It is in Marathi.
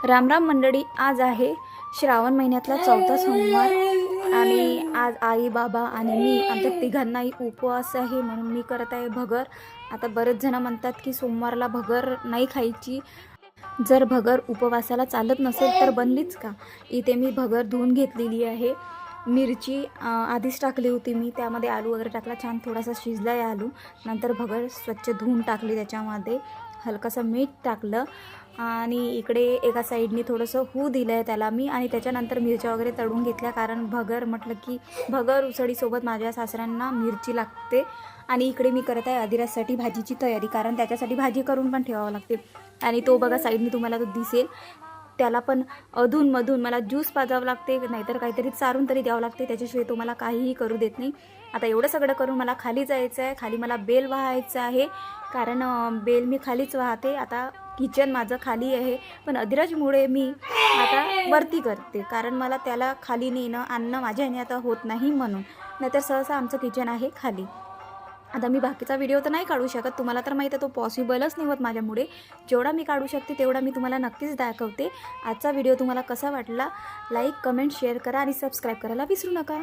राम राम मंडळी, आज आहे श्रावण महिन्यातला 4था सोमवार आणि आज आई बाबा आणि मी आमच्या तिघांनाही उपवास आहे म्हणून मी करत आहे भगर। आता बरेच जण म्हणतात की सोमवारला भगर नाही खायची, जर भगर उपवासाला चालत नसेल तर बनलीच का। इथे मी भगर धुवून घेतलेली आहे। मिरची आधीच टाकली होती मी, त्यामध्ये आलू वगैरे टाकला, छान थोडासा शिजला आहे आलू। नंतर भगर स्वच्छ धुवून टाकली, त्याच्यामध्ये हलकासा मीठ टाकलं आणि इकडे एका साईडनी थोडंसं हू दिलं आहे त्याला मी, आणि त्याच्यानंतर मिरच्या वगैरे तळून घेतल्या, कारण भगर म्हटलं की भगर उसळीसोबत माझ्या सासऱ्यांना मिरची लागते। आणि इकडे मी करत आहे अधिराजसाठी भाजीची तयारी, कारण त्याच्यासाठी भाजी करून पण ठेवावं लागते। आणि तो बघा साईडनी तुम्हाला तो दिसेल, त्याला पण अधूनमधून मला ज्यूस पाजावं लागते, नाहीतर काहीतरी चारून तरी द्यावं लागते, त्याच्याशिवाय तो मला काहीही करू देत नाही। आता एवढं सगळं करून मला खाली जायचं आहे, खाली मला बेल वाहायचं आहे, कारण बेल मी खालीच वाहते। आता किचन माझं खाली आहे, पण अधिराजमुळे मी आता वरती करते, कारण मला त्याला खाली नेणं आणणं माझ्याने आता होत नाही म्हणून, नाहीतर सहसा आमचं किचन आहे खाली। आता मी बाकीचा व्हिडिओ तर नाही काढू शकत, तुम्हाला तर माहीत आहे तो पॉसिबलच नाही होत माझ्यामुळे। जेवढा मी काढू शकते तेवढा मी तुम्हाला नक्कीच दाखवते। आजचा व्हिडिओ तुम्हाला कसा वाटला, लाईक कमेंट शेअर करा आणि सबस्क्राईब करायला विसरू नका।